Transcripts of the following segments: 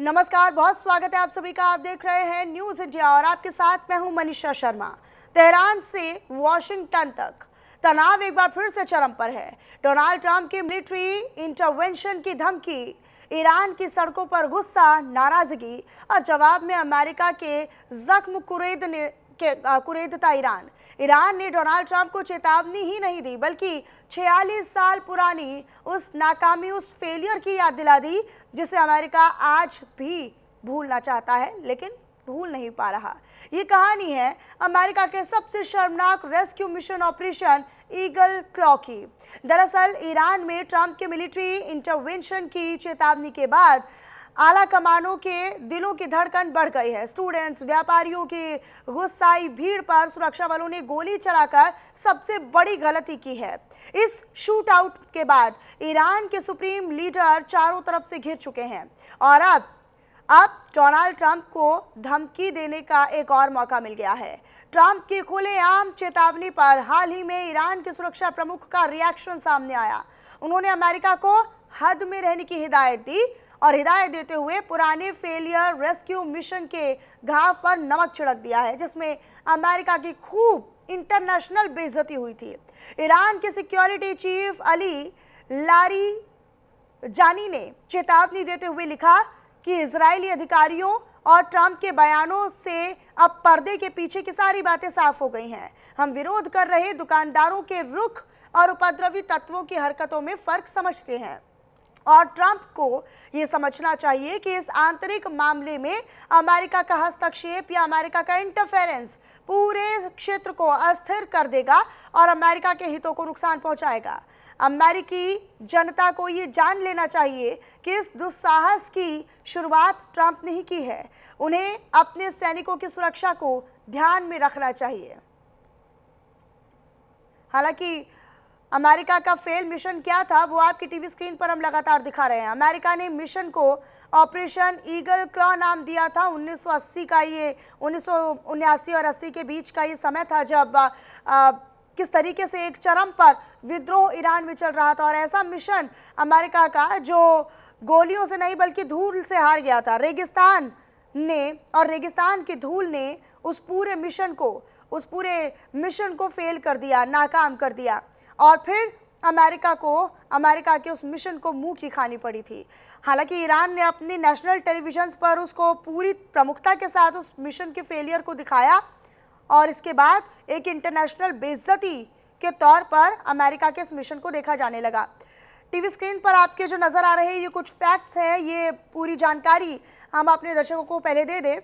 नमस्कार, बहुत स्वागत है आप सभी का। आप देख रहे हैं न्यूज़ इंडिया और आपके साथ मैं हूं मनीषा शर्मा। तेहरान से वॉशिंगटन तक तनाव एक बार फिर से चरम पर है। डोनाल्ड ट्रंप की मिलिट्री इंटरवेंशन की धमकी, ईरान की सड़कों पर गुस्सा, नाराजगी और जवाब में अमेरिका के जख्म कुरेदता ईरान ने डोनाल्ड ट्रंप को चेतावनी ही नहीं दी बल्कि 46 साल पुरानी उस नाकामी, उस फेलियर की याद दिला दी जिसे अमेरिका आज भी भूलना चाहता है लेकिन भूल नहीं पा रहा। ये कहानी है अमेरिका के सबसे शर्मनाक rescue mission Operation Eagle Claw की। दरअसल ईरान में ट्रंप के मिलिट्री इंटरवेंशन की चेतावनी के बाद आला कमानों के दिलों की धड़कन बढ़ गई है। स्टूडेंट्स, व्यापारियों की गुस्साई भीड़ पर सुरक्षा बलों ने गोली चलाकर सबसे बड़ी गलती की है। इस शूट आउट के बाद ईरान के सुप्रीम लीडर चारों तरफ से घिर चुके हैं और अब डोनाल्ड ट्रंप को धमकी देने का एक और मौका मिल गया है। ट्रंप की खुलेआम चेतावनी पर हाल ही में ईरान के सुरक्षा प्रमुख का रिएक्शन सामने आया। उन्होंने अमेरिका को हद में रहने की हिदायत दी और हिदायत देते हुए पुराने फेलियर रेस्क्यू मिशन के घाव पर नमक छिड़क दिया है, जिसमें अमेरिका की खूब इंटरनेशनल बेइज्जती हुई थी। ईरान के सिक्योरिटी चीफ अली लारिजानी ने चेतावनी देते हुए लिखा कि इजरायली अधिकारियों और ट्रंप के बयानों से अब पर्दे के पीछे की सारी बातें साफ हो गई हैं। हम विरोध कर रहे दुकानदारों के रुख और उपद्रवी तत्वों की हरकतों में फर्क समझते हैं और ट्रंप को यह समझना चाहिए कि इस आंतरिक मामले में अमेरिका का हस्तक्षेप या अमेरिका का इंटरफेरेंस पूरे क्षेत्र को अस्थिर कर देगा और अमेरिका के हितों को नुकसान पहुंचाएगा। अमेरिकी जनता को ये जान लेना चाहिए कि इस दुस्साहस की शुरुआत ट्रंप ने ही की है। उन्हें अपने सैनिकों की सुरक्षा को ध्यान में रखना चाहिए। हालांकि अमेरिका का फेल मिशन क्या था वो आपकी टीवी स्क्रीन पर हम लगातार दिखा रहे हैं। अमेरिका ने मिशन को ऑपरेशन ईगल क्लॉ नाम दिया था। 1980 का ये 1979 और 80 के बीच का ये समय था जब किस तरीके से एक चरम पर विद्रोह ईरान में चल रहा था और ऐसा मिशन अमेरिका का जो गोलियों से नहीं बल्कि धूल से हार गया था। रेगिस्तान की धूल ने उस पूरे मिशन को फेल कर दिया, नाकाम कर दिया और फिर अमेरिका के उस मिशन को मुंह की खानी पड़ी थी। हालांकि ईरान ने अपनी नेशनल टेलीविजन पर उसको पूरी प्रमुखता के साथ उस मिशन के फेलियर को दिखाया और इसके बाद एक इंटरनेशनल बेइज्जती के तौर पर अमेरिका के इस मिशन को देखा जाने लगा। टीवी स्क्रीन पर आपके जो नज़र आ रहे हैं ये कुछ फैक्ट्स हैं। ये पूरी जानकारी हम अपने दर्शकों को पहले दे दें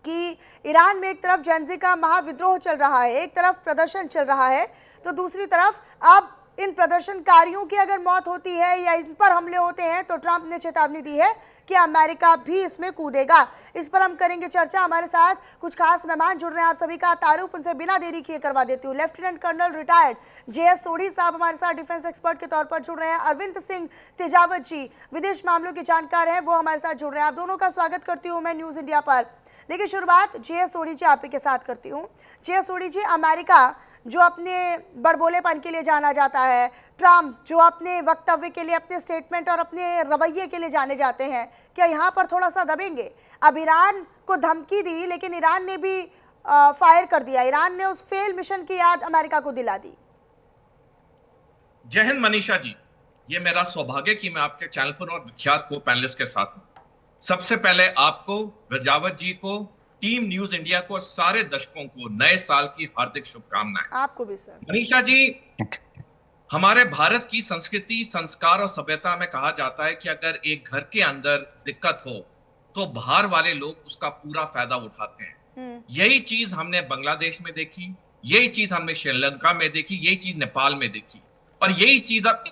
कि ईरान में एक तरफ जेनजी का महाविद्रोह चल रहा है, एक तरफ प्रदर्शन चल रहा है, तो दूसरी तरफ अब इन प्रदर्शनकारियों की अगर मौत होती है या इन पर हमले होते हैं तो ट्रंप ने चेतावनी दी है कि अमेरिका भी इसमें कूदेगा। इस पर हम करेंगे चर्चा। हमारे साथ कुछ खास मेहमान जुड़ रहे हैं। आप सभी का तारुफ उनसे बिना देरी किए करवा देती हूँ। Lieutenant colonel retired JS Sodhi sahab हमारे साथ डिफेंस एक्सपर्ट के तौर पर जुड़ रहे हैं। अरविंद सिंह तेजावत जी विदेश मामलों के जानकार हैं, वो हमारे साथ जुड़ रहे हैं। आप दोनों का स्वागत करती हूँ मैं न्यूज़ इंडिया पर। लेकिन शुरुआत JS सोढ़ी जी आप ही के साथ करती हूँ। JS सोढ़ी जी, अमेरिका जो अपने बड़बोलेपन के लिए जाना जाता है, ट्रंप जो अपने वक्तव्य के लिए, अपने स्टेटमेंट और अपने रवैये के लिए जाने जाते हैं, क्या यहाँ पर थोड़ा सा दबेंगे? अब ईरान को धमकी दी लेकिन ईरान ने भी फायर कर दिया। ईरान ने उस फेल मिशन की याद अमेरिका को दिला दी। जय हिंद मनीषा जी, ये मेरा सौभाग्य कि मैं आपके चैनल पर और विख्यात को पैनलिस्ट के साथ हूं। सबसे पहले आपको, रजावत जी को, टीम न्यूज इंडिया को, सारे दर्शकों को नए साल की हार्दिक शुभकामनाएं। आपको भी सर। मनीषा जी, हमारे भारत की संस्कृति, संस्कार और सभ्यता में कहा जाता है कि अगर एक घर के अंदर दिक्कत हो तो बाहर वाले लोग उसका पूरा फायदा उठाते हैं। यही चीज हमने बांग्लादेश में देखी, यही चीज हमने श्रीलंका में देखी, यही चीज नेपाल में देखी और यही चीज अब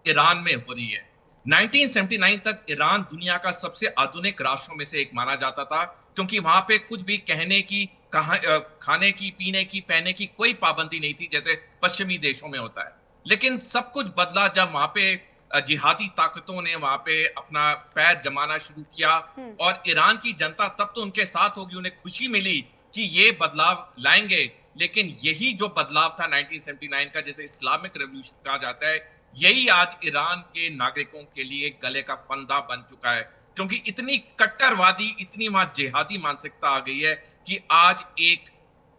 ईरान में हो रही है। 1979 तक ईरान दुनिया का सबसे आधुनिक राष्ट्रों में से एक माना जाता था क्योंकि वहां पे कुछ भी कहने की, खाने की, पीने की, पहनने की कोई पाबंदी नहीं थी जैसे पश्चिमी देशों में होता है। लेकिन सब कुछ बदला जब वहां पे जिहादी ताकतों ने वहां पे अपना पैर जमाना शुरू किया और ईरान की जनता तब तो उनके साथ होगी, उन्हें खुशी मिली कि ये बदलाव लाएंगे। लेकिन यही जो बदलाव था 1979 का, जैसे इस्लामिक रेवोल्यूशन कहा जाता है, यही आज ईरान के नागरिकों के लिए गले का फंदा बन चुका है क्योंकि इतनी कट्टरवादी, इतनी वहां जिहादी मानसिकता आ गई है कि आज एक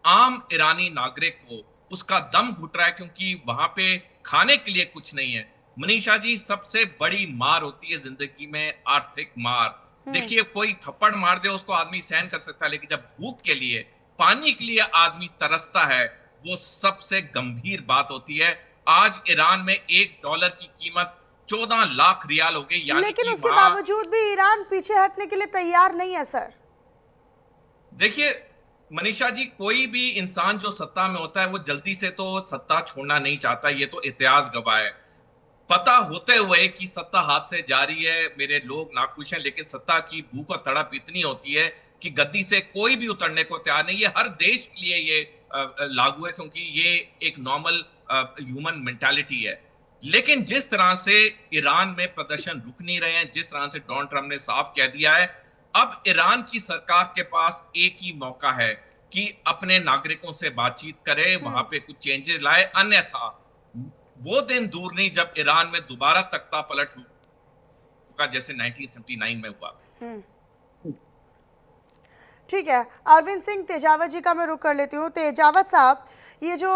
आम ईरानी नागरिक को उसका दम घुट रहा है, क्योंकि वहां पे खाने के लिए कुछ नहीं है। मनीषा जी, सबसे बड़ी मार होती है जिंदगी में आर्थिक मार। देखिए, कोई थप्पड़ मार दे उसको आदमी सहन कर सकता है, लेकिन जब भूख के लिए, पानी के लिए आदमी तरसता है, वो सबसे गंभीर बात होती है। आज ईरान में $1 की कीमत 14 लाख रियाल हो गई, यानी लेकिन कि उसके वहां, बावजूद भी ईरान पीछे हटने के लिए तैयार नहीं है सर। देखिए मनीषा जी, कोई भी इंसान जो सत्ता में होता है वो जल्दी से तो सत्ता छोड़ना नहीं चाहता, ये तो इतिहास गवाह है। पता होते हुए कि सत्ता हाथ से जा रही है, मेरे लोग नाखुश हैं, लेकिन सत्ता की भूख और तड़प इतनी होती है कि गद्दी से कोई भी उतरने को तैयार नहीं। ये हर देश के लिए ये लागू है, क्योंकि ये एक नॉर्मल ह्यूमन मेंटालिटी है। लेकिन जिस तरह से ईरान में प्रदर्शन रुक नहीं रहे हैं, जिस तरह से डोनाल्ड ट्रंप ने साफ कह दिया है, अब ईरान की सरकार के पास एक ही मौका है कि अपने नागरिकों से बातचीत करे, वहां पे कुछ चेंजेस लाए। अन्यथा वो दिन दूर नहीं जब ईरान में दोबारा तख्ता पलट होगा, जैसे 1979 में हुआ। ठीक है, अरविंद सिंह तेजावत जी का मैं रुख कर लेती हूँ। तेजावत साहब, ये जो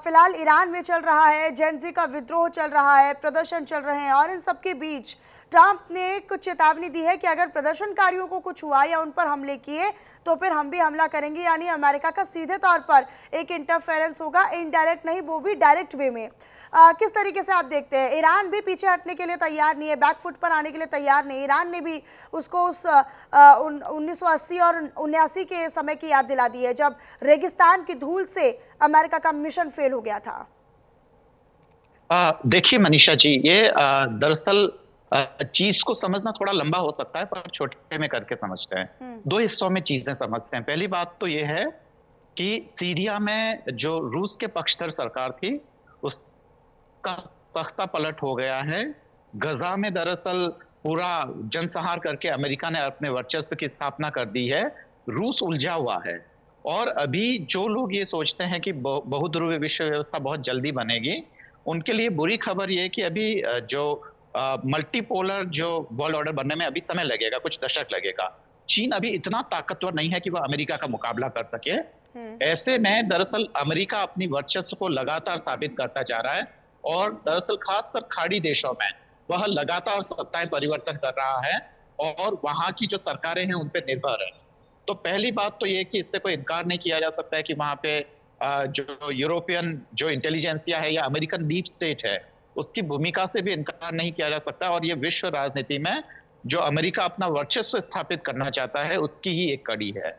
फिलहाल ईरान में चल रहा है, जेनजी का विद्रोह चल रहा है, प्रदर्शन चल रहे हैं, और इन सब के बीच ट्रंप ने कुछ चेतावनी दी है कि अगर प्रदर्शनकारियों को कुछ हुआ या उन पर हमले किए तो फिर हम भी हमला करेंगे, यानी अमेरिका का सीधे तौर पर एक इंटरफेरेंस होगा, इनडायरेक्ट नहीं, वो भी डायरेक्ट वे में। किस तरीके से आप देखते हैं? ईरान भी पीछे हटने के लिए तैयार नहीं है, बैकफुट पर आने के लिए तैयार नहीं। ईरान ने भी उसको उस 1980 और 79 के समय की याद दिला दी है, जब रेगिस्तान की धूल से अमेरिका का मिशन फेल हो गया था। देखिए मनीषा जी, ये दरअसल चीज को समझना थोड़ा लंबा हो सकता है, पर छोटे में करके समझते हैं। दो हिस्सों में चीजें समझते हैं। पहली बात तो ये है कि सीरिया में जो रूस के पक्षधर सरकार थी, उसका तख्ता पलट हो गया है। गजा में दरअसल पूरा जनसंहार करके अमेरिका ने अपने वर्चस्व की स्थापना कर दी है। रूस उलझा हुआ है, और अभी जो लोग ये सोचते हैं कि बहुध्रुवीय विश्व व्यवस्था बहुत जल्दी बनेगी, उनके लिए बुरी खबर ये कि अभी जो मल्टीपोलर जो वर्ल्ड ऑर्डर बनने में अभी समय लगेगा, कुछ दशक लगेगा। चीन अभी इतना ताकतवर नहीं है कि वह अमेरिका का मुकाबला कर सके। ऐसे में दरअसल अमेरिका अपनी वर्चस्व को लगातार साबित करता जा रहा है, और दरअसल खासकर खाड़ी देशों में वह लगातार सत्ताएं परिवर्तन कर रहा है, और वहां की जो सरकारें हैं उन पर निर्भर है। तो पहली बात तो ये कि इससे कोई इनकार नहीं किया जा सकता है कि वहां पे जो यूरोपियन जो इंटेलिजेंसिया है या अमेरिकन डीप स्टेट है, उसकी भूमिका से भी इनकार नहीं किया जा सकता। और ये विश्व राजनीति में जो अमेरिका अपना वर्चस्व स्थापित करना चाहता है, उसकी ही एक कड़ी है।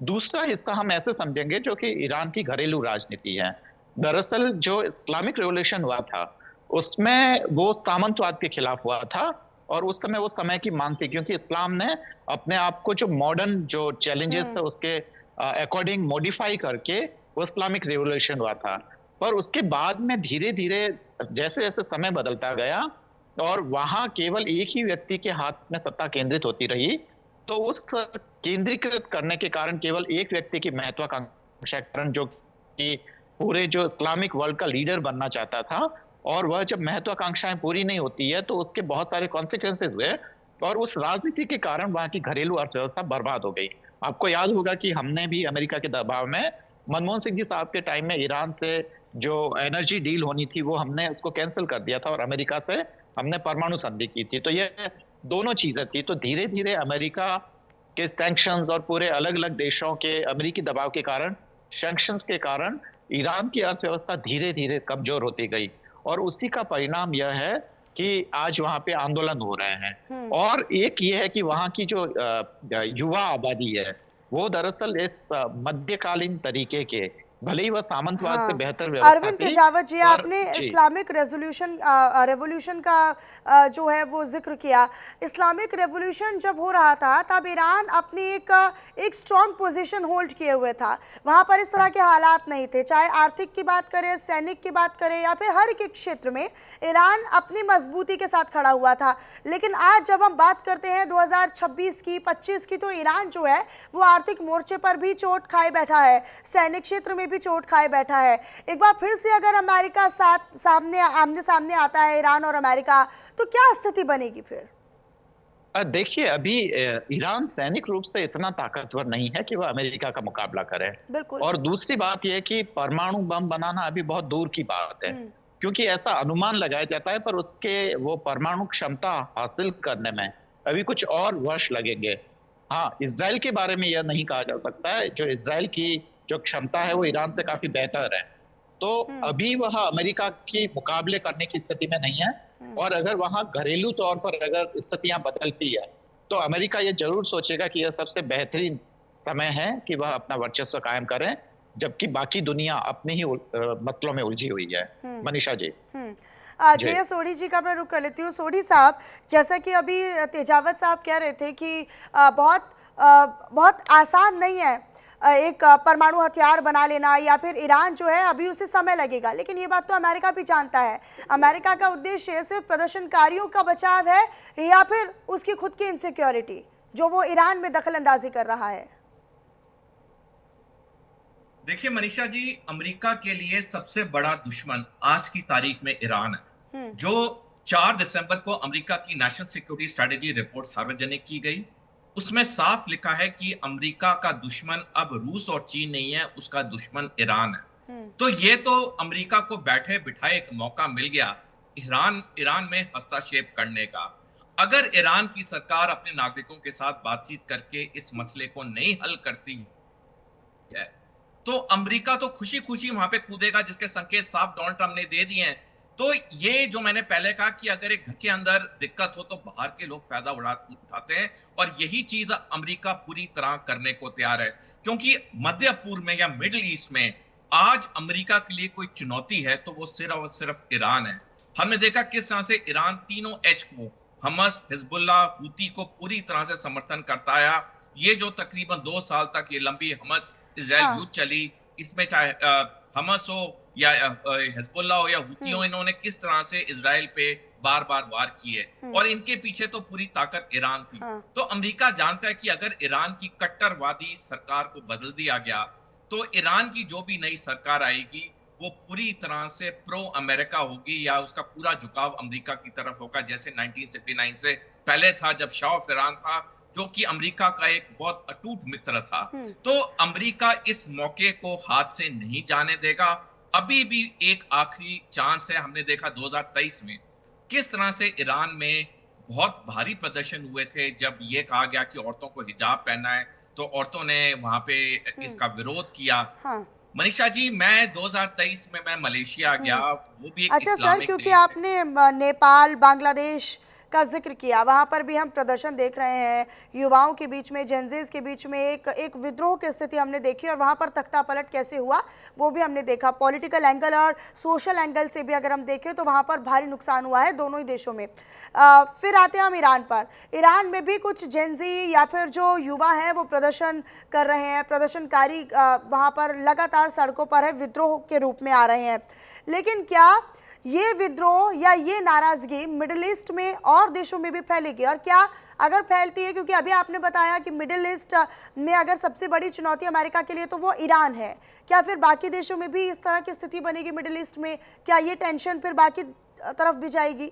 दूसरा हिस्सा हम ऐसे समझेंगे जो कि ईरान की घरेलू राजनीति है। दरअसल जो इस्लामिक रेवोल्यूशन हुआ था, उसमें वो सामंतवाद के खिलाफ हुआ था, और उस समय वो समय की मांग थी, क्योंकि इस्लाम ने अपने आप को जो मॉडर्न जो चैलेंजेस थे उसके अकॉर्डिंग मॉडिफाई करके वो इस्लामिक रेवोल्यूशन हुआ था। पर उसके बाद में धीरे धीरे जैसे जैसे समय बदलता गया और वहां केवल एक ही व्यक्ति के हाथ में सत्ता केंद्रित होती रही, तो उस केंद्रीकृत करने के कारण, केवल एक व्यक्ति की महत्वाकांक्षा के कारण, जो कि पूरे जो इस्लामिक वर्ल्ड का लीडर बनना चाहता था, और वह जब महत्वाकांक्षाएं पूरी नहीं होती है तो उसके बहुत सारे कॉन्सिक्वेंसेज हुए, और उस राजनीति के कारण वहां की घरेलू अर्थव्यवस्था बर्बाद हो गई। आपको याद होगा कि हमने भी अमेरिका के दबाव में, मनमोहन सिंह जी साहब के टाइम में ईरान से जो एनर्जी डील होनी थी वो हमने उसको कैंसिल कर दिया था, और अमेरिका से हमने परमाणु संधि की थी। तो ये दोनों चीजें थी। तो धीरे धीरे अमेरिका के सैंक्शंस और पूरे अलग अलग देशों के अमेरिकी दबाव के कारण, सैंक्शंस के कारण ईरान की अर्थव्यवस्था धीरे धीरे कमजोर होती गई, और उसी का परिणाम यह है कि आज वहां पे आंदोलन हो रहे हैं। और एक ये है कि वहां की जो युवा आबादी है, वो दरअसल इस मध्यकालीन तरीके के, भले ही वह सामंतवाद से बेहतर व्यवस्था अरविंद तेजावत जी, आपने इस्लामिक रेवोल्यूशन का जो है वो जिक्र किया। इस्लामिक रेवोल्यूशन जब हो रहा था तब ईरान अपनी एक स्ट्रॉन्ग पोजीशन होल्ड किए हुए था। वहाँ पर इस तरह के हालात नहीं थे, चाहे आर्थिक की बात करें, सैनिक की बात करें, या फिर हर एक क्षेत्र में ईरान अपनी मजबूती के साथ खड़ा हुआ था। लेकिन आज जब हम बात करते हैं 2026 की, 25 की, तो ईरान जो है वो आर्थिक मोर्चे पर भी चोट खाए बैठा है, सैनिक क्षेत्र में भी चोट खाए बैठा है। एक बार फिर से अगर अमेरिका आमने सामने आता है, ईरान और अमेरिका, तो क्या स्थिति बनेगी फिर? देखिए, अभी ईरान सैनिक रूप से इतना ताकतवर नहीं है कि वह अमेरिका का मुकाबला करे। बिल्कुल। और दूसरी बात यह है कि परमाणु बम बनाना अभी बहुत दूर की बात है, क्योंकि ऐसा अनुमान लगाया जाता है, पर उसके वो परमाणु क्षमता हासिल करने में अभी कुछ और वर्ष लगेंगे। हाँ, इज़राइल के बारे में यह नहीं कहा जा सकता है। जो इज़राइल की जो क्षमता है वो ईरान से काफी बेहतर है। तो अभी वह अमेरिका की मुकाबले करने की स्थिति में नहीं है। और अगर वहां घरेलू तौर पर अगर स्थितियां बदलती है तो अमेरिका ये जरूर सोचेगा कि यह सबसे बेहतरीन समय है कि वह अपना वर्चस्व कायम करें, जबकि बाकी दुनिया अपने ही मसलों में उलझी हुई है। मनीषा जी। जया सोढ़ी जी का मैं रुख कर लेती हूँ। सोढ़ी साहब, जैसा कि अभी तेजावत साहब कह रहे थे कि बहुत आसान नहीं है एक परमाणु हथियार बना लेना, या फिर ईरान जो है अभी उसे समय लगेगा, लेकिन ये बात तो अमेरिका भी जानता है। अमेरिका का उद्देश्य सिर्फ प्रदर्शनकारियों का बचाव है या फिर उसकी खुद की इनसिक्योरिटी जो वो ईरान में दखल अंदाजी कर रहा है? देखिए मनीषा जी, अमेरिका के लिए सबसे बड़ा दुश्मन आज की तारीख में ईरान है। जो 4 दिसंबर को अमेरिका की नेशनल सिक्योरिटी स्ट्रेटेजी रिपोर्ट सार्वजनिक की गई, उसमें साफ लिखा है कि अमेरिका का दुश्मन अब रूस और चीन नहीं है, उसका दुश्मन ईरान है। तो ये तो अमेरिका को बैठे बिठाए एक मौका मिल गया ईरान में हस्तक्षेप करने का। अगर ईरान की सरकार अपने नागरिकों के साथ बातचीत करके इस मसले को नहीं हल करती है तो अमेरिका तो खुशी खुशी वहां पे कूदेगा, जिसके संकेत साफ डोनाल्ड ट्रंप ने दे दिए हैं। तो ये जो मैंने पहले कहा कि अगर एक घर के अंदर दिक्कत हो तो बाहर के लोग फायदा उठाते हैं, और यही चीज अमेरिका पूरी तरह करने को तैयार है। क्योंकि मध्य पूर्व में या मिडिल ईस्ट में आज अमेरिका के लिए कोई चुनौती है तो वो सिर्फ और सिर्फ ईरान है। हमने देखा किस तरह से ईरान तीनों एच को, हमास, हिजबुल्लाह, हूती को पूरी तरह से समर्थन करता आया। ये जो तकरीबन 2 साल तक ये लंबी हमास इजराइल युद्ध चली, इसमें चाहे हमास हो या हिजबुल्लाह हो या हूती हो, इन्होंने किस तरह से इजराइल पे बार बार वार किए, और इनके पीछे तो पूरी ताकत ईरान थी। तो अमेरिका जानता है कि अगर ईरान की कट्टरवादी सरकार को बदल दिया गया तो ईरान की जो भी नई सरकार आएगी वो पूरी तरह से प्रो अमेरिका होगी, या उसका पूरा झुकाव अमेरिका की तरफ होगा, जैसे 1969 से पहले था, जब शाह ऑफ ईरान था जो कि अमेरिका का एक बहुत अटूट मित्र था। तो अमेरिका इस मौके को हाथ से नहीं जाने देगा। अभी भी एक आखिरी चांस है। हमने देखा 2023 में किस तरह से ईरान में बहुत भारी प्रदर्शन हुए थे जब ये कहा गया कि औरतों को हिजाब पहनना है, तो औरतों ने वहां पे इसका विरोध किया। मनीषा जी, मैं 2023 में मैं मलेशिया गया, वो भी एक अच्छा सर, क्योंकि आपने नेपाल, बांग्लादेश का जिक्र किया, वहाँ पर भी हम प्रदर्शन देख रहे हैं, युवाओं के बीच में, जेनजीज के बीच में एक विद्रोह की स्थिति हमने देखी, और वहाँ पर तख्ता पलट कैसे हुआ वो भी हमने देखा। पॉलिटिकल एंगल और सोशल एंगल से भी अगर हम देखें तो वहाँ पर भारी नुकसान हुआ है दोनों ही देशों में। फिर आते हैं हम ईरान पर। ईरान में भी कुछ जेनजी या फिर जो युवा हैं वो प्रदर्शन कर रहे हैं, प्रदर्शनकारी वहाँ पर लगातार सड़कों पर है, विद्रोह के रूप में आ रहे हैं। लेकिन क्या ये विद्रोह या ये नाराजगी मिडिल ईस्ट में और देशों में भी फैलेगी, और क्या अगर फैलती है, क्योंकि अभी आपने बताया कि मिडिल ईस्ट में अगर सबसे बड़ी चुनौती अमेरिका के लिए तो वो ईरान है, क्या फिर बाकी देशों में भी इस तरह की स्थिति बनेगी मिडिल ईस्ट में? क्या ये टेंशन फिर बाकी तरफ भी जाएगी?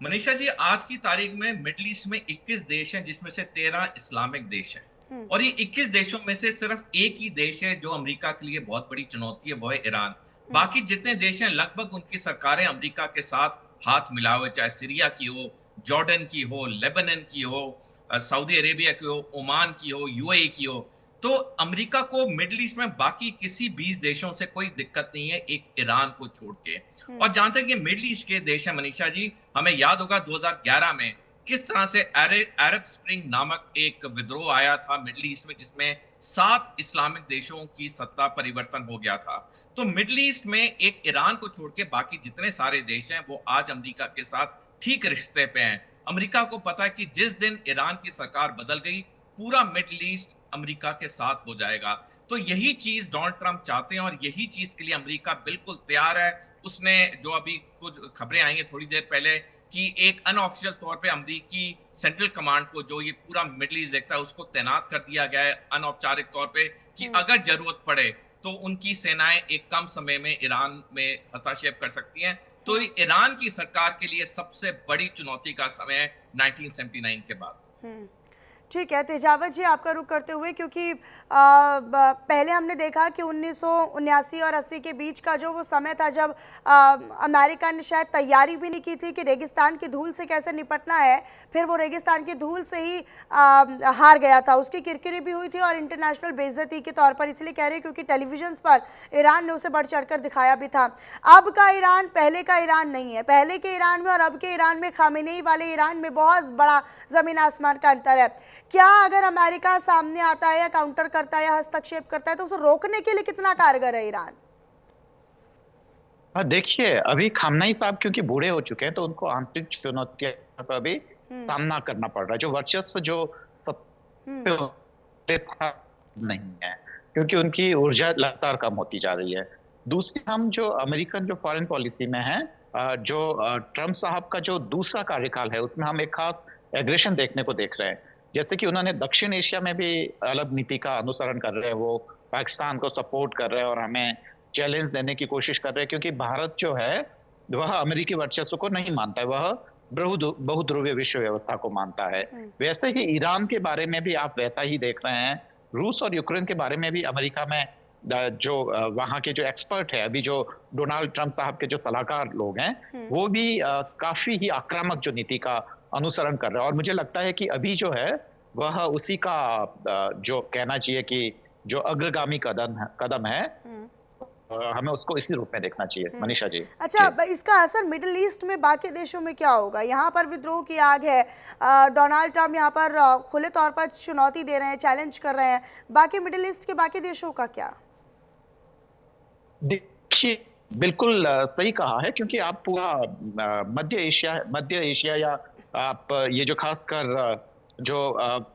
मनीषा जी, आज की तारीख में मिडिल ईस्ट में 21 देश हैं, जिसमें से 13 इस्लामिक देश हैं, और ये 21 देशों में से सिर्फ एक ही देश है जो अमेरिका के लिए बहुत बड़ी चुनौती है, वो है ईरान। बाकी जितने देश हैं लगभग उनकी सरकारें अमेरिका के साथ हाथ मिला हुए, चाहे सीरिया की हो, जॉर्डन की हो, लेबनान की हो, सऊदी अरेबिया की हो, ओमान की हो, यूएई की हो। तो अमेरिका को मिडिल ईस्ट में बाकी किसी 20 देशों से कोई दिक्कत नहीं है, एक ईरान को छोड़ के। और जहां तक ये मिडिल ईस्ट के देश है मनीषा जी, हमें याद होगा 2011 में किस तरह से अरब स्प्रिंग नामक एक विद्रोह आया था मिडिल ईस्ट में, जिसमें 7 इस्लामिक देशों की सत्ता परिवर्तन हो गया था। तो मिडिल ईस्ट में एक ईरान को छोड़ के बाकी जितने सारे देश हैं वो आज अमेरिका के साथ ठीक रिश्ते पे हैं। अमेरिका को पता है कि जिस दिन ईरान की सरकार बदल गई, पूरा मिडिल ईस्ट अमेरिका के साथ हो जाएगा। तो यही चीज डोनाल्ड ट्रंप चाहते हैं, और यही चीज के लिए अमेरिका बिल्कुल तैयार है। उसने जो अभी कुछ खबरें आई हैं थोड़ी देर पहले कि एक अनऑफिशियल तौर पे अमेरिकी सेंट्रल कमांड को, जो ये पूरा मिडिल ईस्ट देखता है, उसको तैनात कर दिया गया है अनौपचारिक तौर पे, कि अगर जरूरत पड़े तो उनकी सेनाएं एक कम समय में ईरान में हस्तक्षेप कर सकती हैं। तो ईरान की सरकार के लिए सबसे बड़ी चुनौती का समय है 1979 के बाद। ठीक है तेजावत जी, आपका रुख करते हुए, क्योंकि पहले हमने देखा कि 1979 और 80 के बीच का जो वो समय था जब अमेरिका ने शायद तैयारी भी नहीं की थी कि रेगिस्तान की धूल से कैसे निपटना है, फिर वो रेगिस्तान की धूल से ही हार गया था, उसकी किरकिरी भी हुई थी और इंटरनेशनल बेइज्जती के तौर पर, इसलिए कह रहे हैं क्योंकि टेलीविजन पर ईरान ने उसे बढ़ चढ़ कर दिखाया भी था। अब का ईरान पहले का ईरान नहीं है, पहले के ईरान में और अब के ईरान में, खामेनेई वाले ईरान में बहुत बड़ा ज़मीन आसमान का अंतर है। क्या अगर अमेरिका सामने आता है या काउंटर करता है या हस्तक्षेप करता है तो उसे रोकने के लिए कितना कारगर है ईरान? देखिए, अभी खामनेई साहब क्योंकि बूढ़े हो चुके हैं तो उनको आंतरिक चुनौतियों का भी सामना करना पड़ रहा है। जो वर्चस्व जो सब पे था नहीं है, क्योंकि उनकी ऊर्जा लगातार कम होती जा रही है। दूसरी, हम जो अमेरिकन जो फॉरेन पॉलिसी में है, जो ट्रम्प साहब का जो दूसरा कार्यकाल है उसमें हम एक खास एग्रेशन देखने को देख रहे हैं। जैसे कि उन्होंने दक्षिण एशिया में भी अलग नीति का अनुसरण कर रहे हैं, वो पाकिस्तान को सपोर्ट कर रहे हैं और हमें चैलेंज देने की कोशिश कर रहे हैं, क्योंकि भारत जो है वह अमेरिकी वर्चस्व को नहीं मानता है, वह बहुध्रुवीय विश्व व्यवस्था को मानता है। वैसे ही ईरान के बारे में भी आप वैसा ही देख रहे हैं। रूस और यूक्रेन के बारे में भी अमेरिका में जो वहाँ के जो एक्सपर्ट है, अभी जो डोनाल्ड ट्रंप साहब के जो सलाहकार लोग हैं, वो भी काफी ही आक्रामक जो नीति का अनुसरण कर रहे हैं। और मुझे लगता है कि अभी जो है वह उसी का जो कहना चाहिए कि जो अग्रगामी कदम है, हमें उसको इसी रूप में देखना चाहिए। मनीषा जी। अच्छा, इसका असर मिडिल ईस्ट में बाकी देशों में क्या होगा? यहाँ पर विद्रोह की आग है, डोनाल्ड ट्रंप यहाँ पर खुले तौर पर चुनौती दे रहे हैं, चैलेंज कर रहे हैं, बाकी मिडिल ईस्ट के बाकी देशों का क्या? देखिए, बिल्कुल सही कहा है, क्योंकि आप पूरा मध्य एशिया या आप ये जो खासकर जो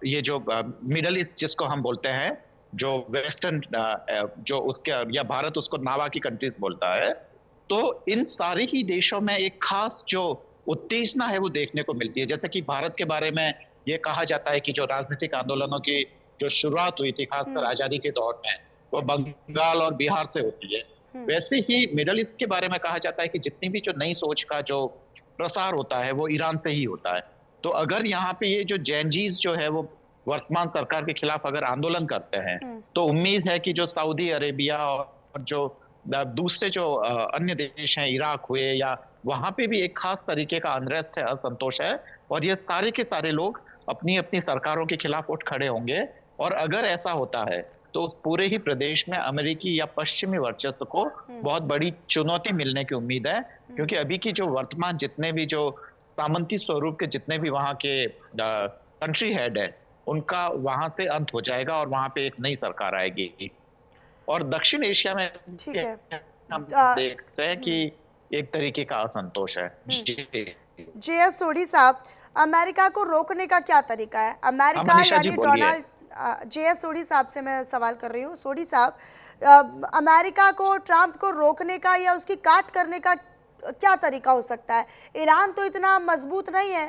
ये जो मिडल ईस्ट जिसको हम बोलते हैं, जो वेस्टर्न जो उसके, या भारत उसको नावा की कंट्रीज बोलता है, तो इन सारे ही देशों में एक खास जो उत्तेजना है वो देखने को मिलती है। जैसे कि भारत के बारे में ये कहा जाता है कि जो राजनीतिक आंदोलनों की जो शुरुआत हुई थी खासकर आजादी के दौर में, वो बंगाल और बिहार से होती है। वैसे ही मिडल ईस्ट के बारे में कहा जाता है कि जितनी भी जो नई सोच का जो प्रसार होता है वो ईरान से ही होता है। तो अगर यहाँ पे ये जो जैनजीज जो है वो वर्तमान सरकार के खिलाफ अगर आंदोलन करते हैं, तो उम्मीद है कि जो सऊदी अरेबिया और जो दूसरे जो अन्य देश हैं, इराक हुए, या वहां पे भी एक खास तरीके का अनरेस्ट है, असंतोष है, और ये सारे के सारे लोग अपनी अपनी सरकारों के खिलाफ उठ खड़े होंगे। और अगर ऐसा होता है तो उस पूरे ही प्रदेश में अमेरिकी या पश्चिमी वर्चस्व को बहुत बड़ी चुनौती मिलने की उम्मीद है, क्योंकि अभी की जो वर्तमान जितने भी जो सामंती स्वरूप के जितने भी वहां के कंट्री हेड है, उनका वहां से अंत हो जाएगा और वहां पे एक नई सरकार आएगी। और दक्षिण एशिया में हम देख रहे हैं कि एक तरीके का असंतोष है। JS सोढ़ी साहब, अमेरिका को रोकने का क्या तरीका है? अमेरिका यानी डोनाल्ड, JS सोढ़ी साहब से मैं सवाल कर रही हूँ। सोढ़ी साहब, अमेरिका को ट्रंप को रोकने का या उसकी काट करने का क्या तरीका हो सकता है? ईरान तो इतना मजबूत नहीं है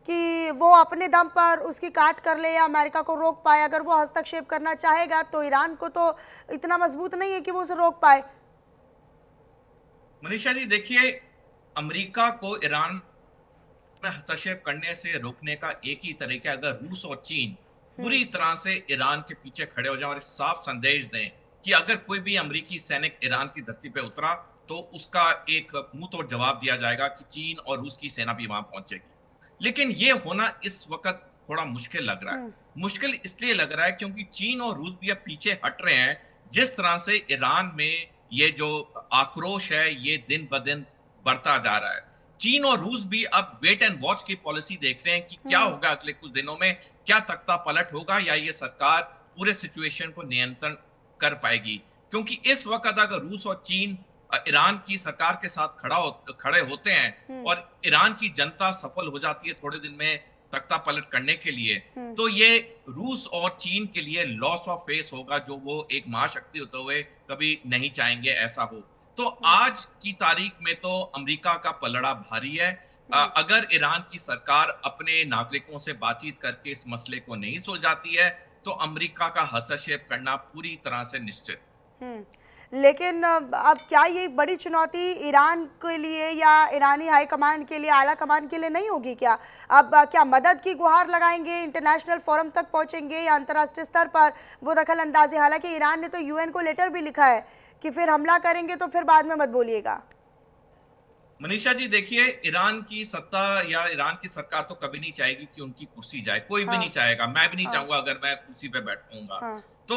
कि वो अपने दम पर उसकी काट कर ले या अमेरिका को रोक पाए। अगर वो हस्तक्षेप करना चाहेगा तो ईरान को तो इतना मजबूत नहीं है कि वो उसे रोक पाए। मनीषा जी, देखिए, अमेरिका को ईरान में हस्तक्षेप करने से रोकने का एक ही तरीका, अगर रूस और चीन पूरी तरह से ईरान के पीछे खड़े हो जाएं और साफ संदेश दें कि अगर कोई भी अमेरिकी सैनिक ईरान की धरती पे उतरा तो उसका एक मुंह तोड़ जवाब दिया जाएगा कि चीन और रूस की सेना भी वहां पहुंचेगी। लेकिन ये होना इस वक्त थोड़ा मुश्किल लग रहा है। मुश्किल इसलिए लग रहा है क्योंकि चीन और रूस भी अब पीछे हट रहे हैं। जिस तरह से ईरान में ये जो आक्रोश है ये दिन ब दिन बढ़ता जा रहा है, चीन और रूस भी अब वेट एंड वॉच की पॉलिसी देख रहे हैं कि क्या होगा अगले कुछ दिनों में, क्या तख्ता पलट होगा या ये सरकार पूरे सिचुएशन को नियंत्रण कर पाएगी। क्योंकि इस वक्त अगर रूस और चीन ईरान की सरकार के साथ खड़े होते हैं और ईरान की जनता सफल हो जाती है थोड़े दिन में तख्ता पलट करने के लिए, तो ये रूस और चीन के लिए लॉस ऑफ फेस होगा, जो वो एक महाशक्ति होते हुए कभी नहीं चाहेंगे ऐसा हो। तो आज की तारीख में तो अमेरिका का पलड़ा भारी है। अगर ईरान की सरकार अपने नागरिकों से बातचीत करके इस मसले को नहीं सुलझाती है तो अमेरिका का हस्तक्षेप करना पूरी तरह से निश्चित। लेकिन अब क्या ये बड़ी चुनौती ईरान के लिए या ईरानी हाई कमान के लिए, आला कमान के लिए नहीं होगी क्या? अब क्या मदद की गुहार लगाएंगे, इंटरनेशनल फोरम तक पहुंचेंगे या अंतर्राष्ट्रीय स्तर पर वो दखल अंदाजी? हालांकि ईरान ने तो यूएन को लेटर भी लिखा है कि फिर हमला करेंगे तो फिर बाद में मत बोलिएगा। मनीषा जी देखिए, ईरान की सत्ता या ईरान की सरकार तो कभी नहीं चाहेगी कि उनकी कुर्सी जाए, कोई भी नहीं चाहेगा, मैं भी नहीं चाहूंगा अगर मैं कुर्सी पे बैठूंगा। तो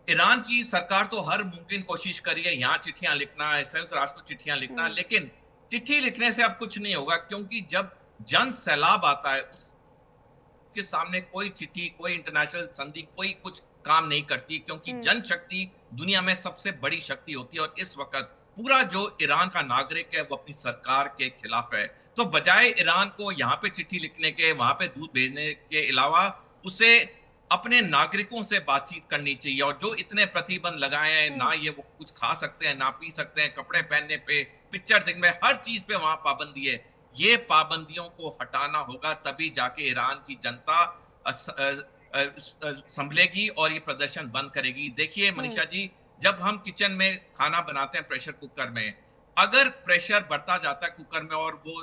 ईरान की सरकार तो हर मुमकिन कोशिश करी है, यहाँ चिट्ठियां लिखना, संयुक्त राष्ट्र को चिट्ठियां लिखना, लेकिन चिट्ठी लिखने से अब कुछ नहीं होगा, क्योंकि जब जन सैलाब आता है उसके सामने कोई चिट्ठी, कोई इंटरनेशनल संधि, कोई कुछ काम नहीं करती, क्योंकि जनशक्ति दुनिया में सबसे बड़ी शक्ति होती है। और इस वक्त पूरा जो ईरान का नागरिक है वो अपनी सरकार के खिलाफ है। तो बजाय ईरान को यहाँ पे चिट्ठी लिखने के, वहां पे दूध भेजने के अलावा उसे अपने नागरिकों से बातचीत करनी चाहिए। और जो इतने प्रतिबंध लगाए हैं, ना ये वो कुछ खा सकते हैं, ना पी सकते हैं, कपड़े पहनने पे, पिक्चर देखने में, हर चीज पे वहां पाबंदी है। ये पाबंदियों को हटाना होगा, तभी जाके ईरान की जनता संभलेगी और ये प्रदर्शन बंद करेगी। देखिए मनीषा जी, जब हम किचन में खाना बनाते हैं प्रेशर कुकर में, अगर प्रेशर बढ़ता जाता है कुकर में और वो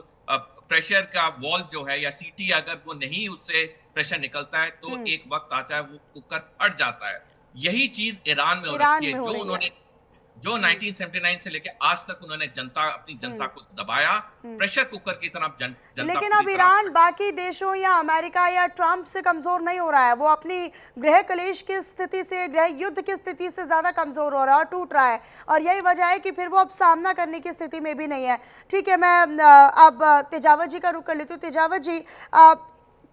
प्रेशर का वॉल्व जो है या सीटी अगर वो नहीं, उससे प्रेशर निकलता है, तो एक वक्त आता है वो कुकर फट जाता है। यही चीज ईरान में हो रही है। जो 1979 से लेके आज तक उन्होंने अपनी जनता को दबाया, प्रेशर कुकर की तरफ जनता। लेकिन अब ईरान बाकी देशों या अमेरिका या ट्रंप से कमजोर नहीं हो रहा है, वो अपनी गृह कलेश की स्थिति से, गृह युद्ध की स्थिति से ज्यादा कमजोर हो रहा है और टूट रहा है। और यही वजह है कि फिर वो अब सामना करने की स्थिति में भी नहीं है। ठीक है, मैं अब तेजावत जी का रुख कर लेती हूँ। तेजावत जी,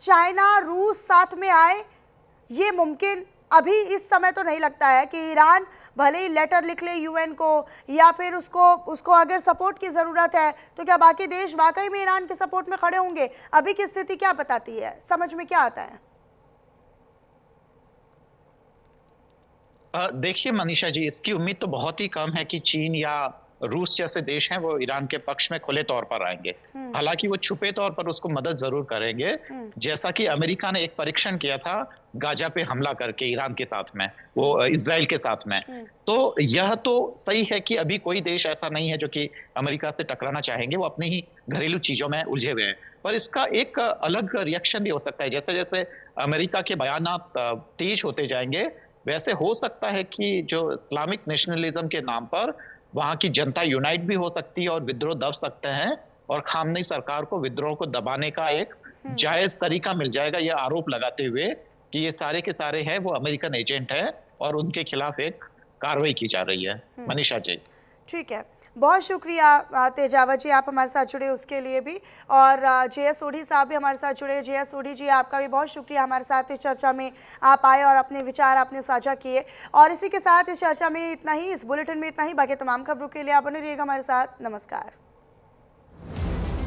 चाइना रूस साथ में आए, ये मुमकिन अभी इस समय तो नहीं लगता है कि ईरान भले ही लेटर लिख ले यूएन को, या फिर उसको अगर सपोर्ट की ज़रूरत है तो क्या बाकी देश वाकई में ईरान के सपोर्ट में खड़े होंगे? अभी की स्थिति क्या बताती है, समझ में क्या आता है? देखिए मनीषा जी, इसकी उम्मीद तो बहुत ही कम है कि चीन या रूस जैसे देश हैं वो ईरान के पक्ष में खुले तौर पर आएंगे। हालांकि वो छुपे तौर पर उसको मदद जरूर करेंगे, जैसा कि अमेरिका ने एक परीक्षण किया था गाजा पे हमला करके ईरान के साथ में, वो इजराइल के साथ में। तो यह तो सही है कि अभी कोई देश ऐसा नहीं है जो कि अमेरिका से टकराना चाहेंगे, वो अपनी ही घरेलू चीजों में उलझे हुए हैं। पर इसका एक अलग रिएक्शन भी हो सकता है, जैसे जैसे अमेरिका के बयानात तेज होते जाएंगे, वैसे हो सकता है कि जो इस्लामिक नेशनलिज्म के नाम पर वहां की जनता यूनाइट भी हो सकती है और विद्रोह दब सकते हैं, और खामनेई सरकार को विद्रोह को दबाने का एक जायज तरीका मिल जाएगा, यह आरोप लगाते हुए कि ये सारे के सारे हैं वो अमेरिकन एजेंट है और उनके खिलाफ एक कार्रवाई की जा रही है। मनीषा जी, ठीक है, बहुत शुक्रिया तेजावत जी, आप हमारे साथ जुड़े उसके लिए भी, और जे.एस. सोढ़ी साहब भी हमारे साथ जुड़े। जे.एस. सोढ़ी जी, आपका भी बहुत शुक्रिया हमारे साथ इस चर्चा में आप आए और अपने विचार आपने साझा किए। और इसी के साथ इस चर्चा में इतना ही, इस बुलेटिन में इतना ही। बाकी तमाम खबरों के लिए आप बने रहिएगा हमारे साथ। नमस्कार।